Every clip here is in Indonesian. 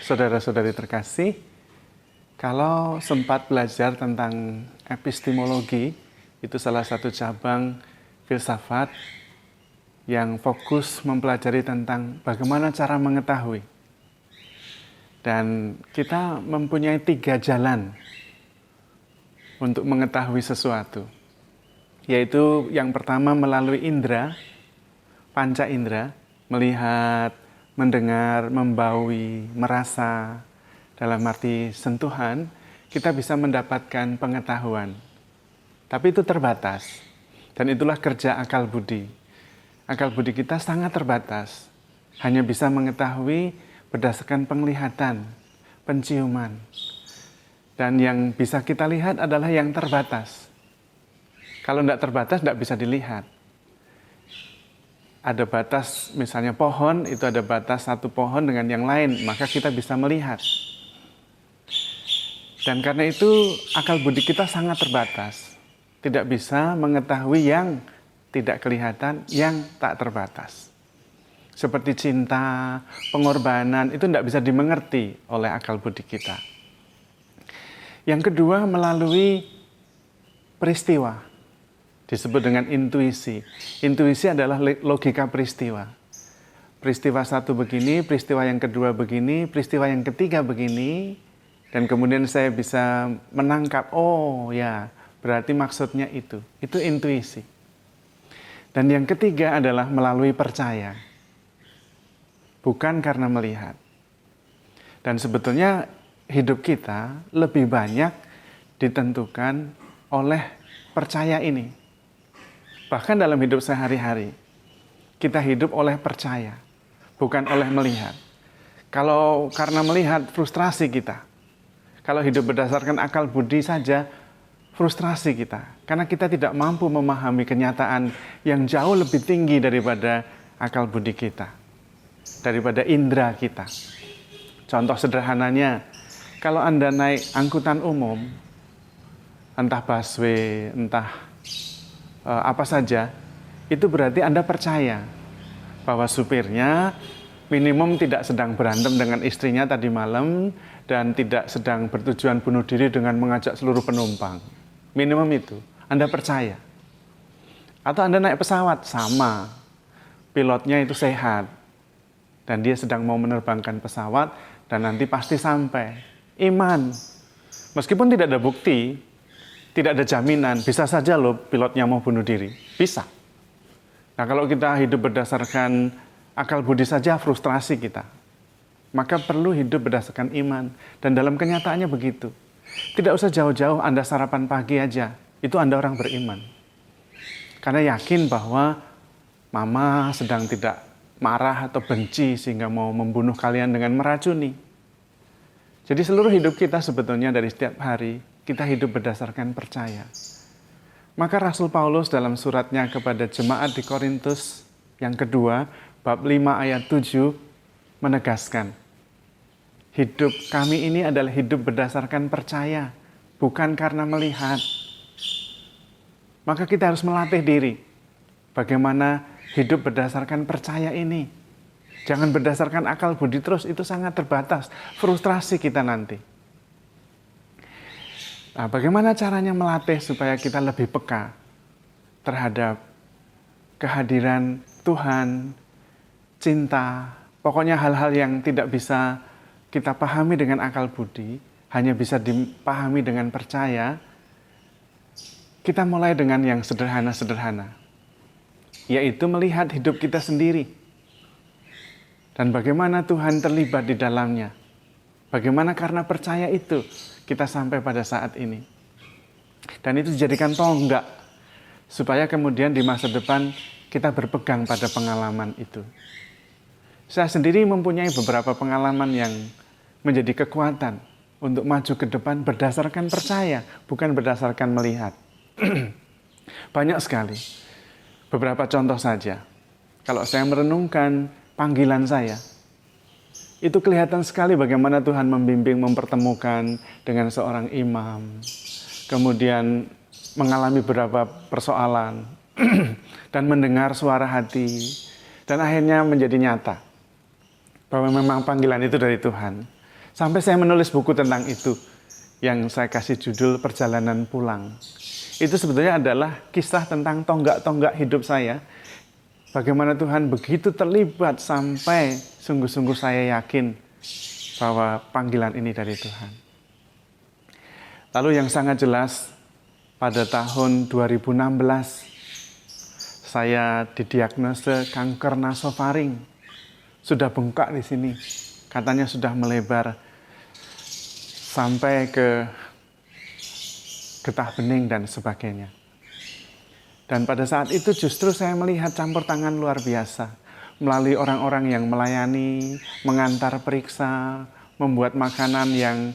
Saudara-saudari terkasih, kalau sempat belajar tentang epistemologi, itu salah satu cabang filsafat yang fokus mempelajari tentang bagaimana cara mengetahui. Dan kita mempunyai 3 jalan untuk mengetahui sesuatu. Yaitu yang pertama melalui indera, panca indera, melihat, mendengar, membaui, merasa. Dalam arti sentuhan, kita bisa mendapatkan pengetahuan. Tapi itu terbatas. Dan itulah kerja akal budi. Akal budi kita sangat terbatas. Hanya bisa mengetahui berdasarkan penglihatan, penciuman. Dan yang bisa kita lihat adalah yang terbatas. Kalau tidak terbatas, tidak bisa dilihat. Ada batas, misalnya pohon, itu ada batas satu pohon dengan yang lain, maka kita bisa melihat. Dan karena itu, akal budi kita sangat terbatas. Tidak bisa mengetahui yang tidak kelihatan, yang tak terbatas. Seperti cinta, pengorbanan, itu tidak bisa dimengerti oleh akal budi kita. Yang kedua, melalui peristiwa. Disebut dengan intuisi. Intuisi adalah logika peristiwa. Peristiwa satu begini, peristiwa yang kedua begini, peristiwa yang ketiga begini. Dan kemudian saya bisa menangkap, oh ya, berarti maksudnya itu. Itu intuisi. Dan yang ketiga adalah melalui percaya. Bukan karena melihat. Dan sebetulnya hidup kita lebih banyak ditentukan oleh percaya ini. Bahkan dalam hidup sehari-hari, kita hidup oleh percaya, bukan oleh melihat. Kalau karena melihat, frustrasi kita. Kalau hidup berdasarkan akal budi saja, frustrasi kita. Karena kita tidak mampu memahami kenyataan yang jauh lebih tinggi daripada akal budi kita. Daripada indera kita. Contoh sederhananya, kalau Anda naik angkutan umum, entah busway, entah apa saja, itu berarti Anda percaya bahwa supirnya minimum tidak sedang berantem dengan istrinya tadi malam dan tidak sedang bertujuan bunuh diri dengan mengajak seluruh penumpang. Minimum itu, Anda percaya. Atau Anda naik pesawat, sama. Pilotnya itu sehat dan dia sedang mau menerbangkan pesawat dan nanti pasti sampai. Iman. Meskipun tidak ada bukti, tidak ada jaminan, bisa saja loh pilotnya mau bunuh diri. Bisa. Nah kalau kita hidup berdasarkan akal budi saja, frustrasi kita. Maka perlu hidup berdasarkan iman. Dan dalam kenyataannya begitu. Tidak usah jauh-jauh Anda sarapan pagi aja, itu Anda orang beriman. Karena yakin bahwa mama sedang tidak marah atau benci sehingga mau membunuh kalian dengan meracuni. Jadi seluruh hidup kita sebetulnya dari setiap hari, kita hidup berdasarkan percaya. Maka Rasul Paulus dalam suratnya kepada jemaat di Korintus yang kedua, bab 5 ayat 7, menegaskan, hidup kami ini adalah hidup berdasarkan percaya, bukan karena melihat. Maka kita harus melatih diri, bagaimana hidup berdasarkan percaya ini. Jangan berdasarkan akal budi terus, itu sangat terbatas. Frustrasi kita nanti. Nah, bagaimana caranya melatih supaya kita lebih peka terhadap kehadiran Tuhan, cinta, pokoknya hal-hal yang tidak bisa kita pahami dengan akal budi, hanya bisa dipahami dengan percaya. Kita mulai dengan yang sederhana-sederhana, yaitu melihat hidup kita sendiri. Dan bagaimana Tuhan terlibat di dalamnya. Bagaimana karena percaya itu kita sampai pada saat ini. Dan itu dijadikan tonggak. Supaya kemudian di masa depan kita berpegang pada pengalaman itu. Saya sendiri mempunyai beberapa pengalaman yang menjadi kekuatan untuk maju ke depan berdasarkan percaya, bukan berdasarkan melihat. Banyak sekali. Beberapa contoh saja. Kalau saya merenungkan panggilan saya, itu kelihatan sekali bagaimana Tuhan membimbing, mempertemukan dengan seorang imam. Kemudian mengalami beberapa persoalan dan mendengar suara hati. Dan akhirnya menjadi nyata. bahwa memang panggilan itu dari Tuhan. Sampai saya menulis buku tentang itu yang saya kasih judul Perjalanan Pulang. Itu sebetulnya adalah kisah tentang tonggak-tonggak hidup saya. Bagaimana Tuhan begitu terlibat sampai sungguh-sungguh saya yakin bahwa panggilan ini dari Tuhan. Lalu yang sangat jelas, pada tahun 2016 saya didiagnosa kanker nasofaring. Sudah bengkak di sini. Katanya sudah melebar sampai ke getah bening dan sebagainya. Dan pada saat itu justru saya melihat campur tangan luar biasa. Melalui orang-orang yang melayani, mengantar periksa, membuat makanan yang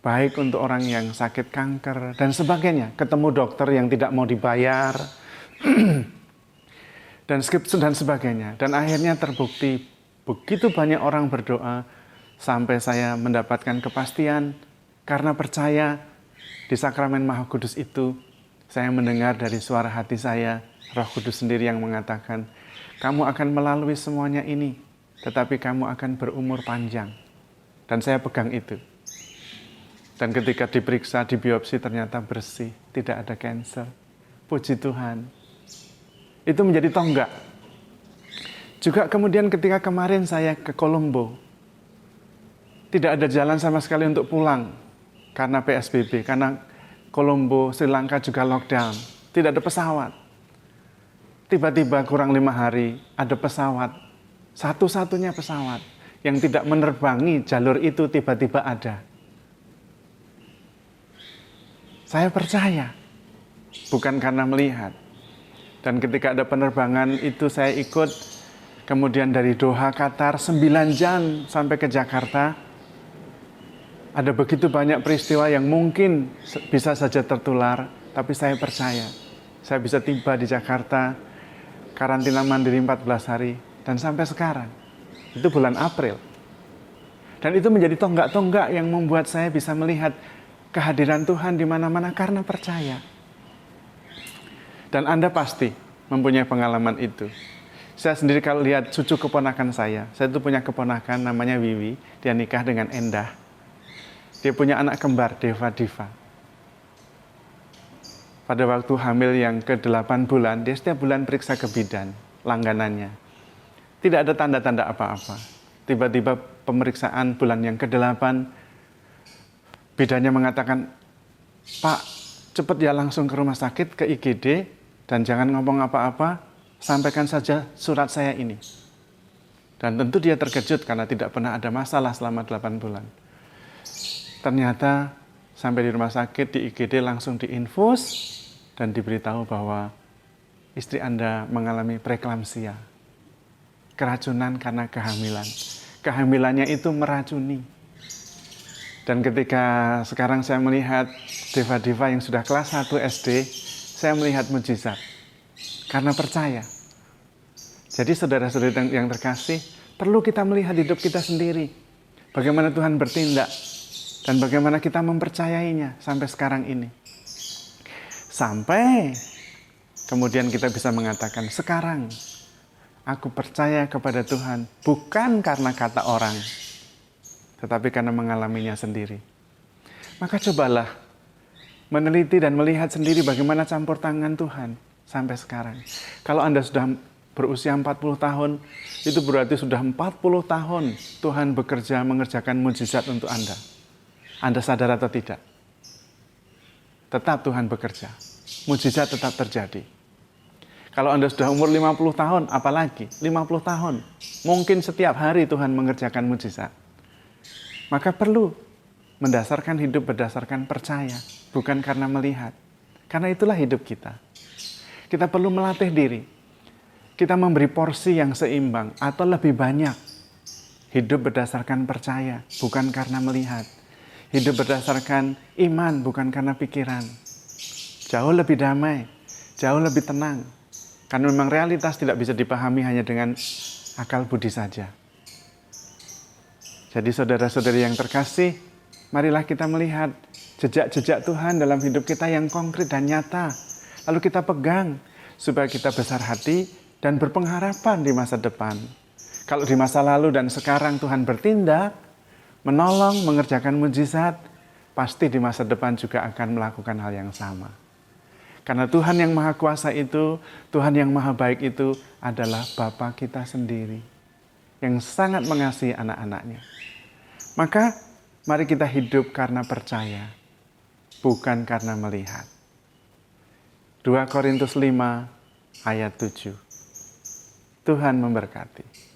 baik untuk orang yang sakit kanker, dan sebagainya. Ketemu dokter yang tidak mau dibayar, dan sebagainya. Dan akhirnya terbukti begitu banyak orang berdoa, sampai saya mendapatkan kepastian, karena percaya di sakramen Maha Kudus itu, saya mendengar dari suara hati saya, Roh Kudus sendiri yang mengatakan, kamu akan melalui semuanya ini, tetapi kamu akan berumur panjang. Dan saya pegang itu. Dan ketika diperiksa, di biopsi ternyata bersih, tidak ada kanker. Puji Tuhan. Itu menjadi tonggak. Juga kemudian ketika kemarin saya ke Kolombo, tidak ada jalan sama sekali untuk pulang karena PSBB, karena Kolombo, Sri Lanka juga lockdown, tidak ada pesawat. Tiba-tiba kurang 5 hari ada pesawat, satu-satunya pesawat yang tidak menerbangi jalur itu tiba-tiba ada. Saya percaya, bukan karena melihat. Dan ketika ada penerbangan itu saya ikut, kemudian dari Doha, Qatar, 9 jam sampai ke Jakarta. Ada begitu banyak peristiwa yang mungkin bisa saja tertular, tapi saya percaya. Saya bisa tiba di Jakarta, karantina mandiri 14 hari, dan sampai sekarang. Itu bulan April. Dan itu menjadi tonggak-tonggak yang membuat saya bisa melihat kehadiran Tuhan di mana-mana karena percaya. Dan Anda pasti mempunyai pengalaman itu. Saya sendiri kalau lihat cucu keponakan saya itu punya keponakan namanya Wiwi, dia nikah dengan Endah. Dia punya anak kembar, Deva Diva. Pada waktu hamil yang ke-8 bulan, dia setiap bulan periksa ke bidan, langganannya. Tidak ada tanda-tanda apa-apa. Tiba-tiba pemeriksaan bulan yang ke-8, bidannya mengatakan, Pak, cepat ya langsung ke rumah sakit, ke IGD, dan jangan ngomong apa-apa, sampaikan saja surat saya ini. Dan tentu dia terkejut karena tidak pernah ada masalah selama 8 bulan. Ternyata sampai di rumah sakit, di IGD langsung diinfus dan diberitahu bahwa istri Anda mengalami preeklamsia. Keracunan karena kehamilan. Kehamilannya itu meracuni. Dan ketika sekarang saya melihat Deva-Deva yang sudah kelas 1 SD, saya melihat mujizat. Karena percaya. Jadi saudara-saudara yang terkasih, perlu kita melihat hidup kita sendiri. Bagaimana Tuhan bertindak. Dan bagaimana kita mempercayainya sampai sekarang ini. Sampai kemudian kita bisa mengatakan, sekarang aku percaya kepada Tuhan bukan karena kata orang, tetapi karena mengalaminya sendiri. Maka cobalah meneliti dan melihat sendiri bagaimana campur tangan Tuhan sampai sekarang. Kalau Anda sudah berusia 40 tahun, itu berarti sudah 40 tahun Tuhan bekerja mengerjakan mujizat untuk Anda. Anda sadar atau tidak? Tetap Tuhan bekerja. Mujizat tetap terjadi. Kalau Anda sudah umur 50 tahun, apalagi 50 tahun. Mungkin setiap hari Tuhan mengerjakan mujizat. Maka perlu mendasarkan hidup berdasarkan percaya, bukan karena melihat. Karena itulah hidup kita. Kita perlu melatih diri. Kita memberi porsi yang seimbang atau lebih banyak. Hidup berdasarkan percaya, bukan karena melihat. Hidup berdasarkan iman, bukan karena pikiran. Jauh lebih damai, jauh lebih tenang. Karena memang realitas tidak bisa dipahami hanya dengan akal budi saja. Jadi saudara-saudari yang terkasih, marilah kita melihat jejak-jejak Tuhan dalam hidup kita yang konkret dan nyata. Lalu kita pegang, supaya kita besar hati dan berpengharapan di masa depan. Kalau di masa lalu dan sekarang Tuhan bertindak, menolong, mengerjakan mujizat, pasti di masa depan juga akan melakukan hal yang sama. Karena Tuhan yang Maha Kuasa itu, Tuhan yang Maha Baik itu adalah Bapa kita sendiri, yang sangat mengasihi anak-anaknya. Maka mari kita hidup karena percaya, bukan karena melihat. 2 Korintus 5 ayat 7. Tuhan memberkati.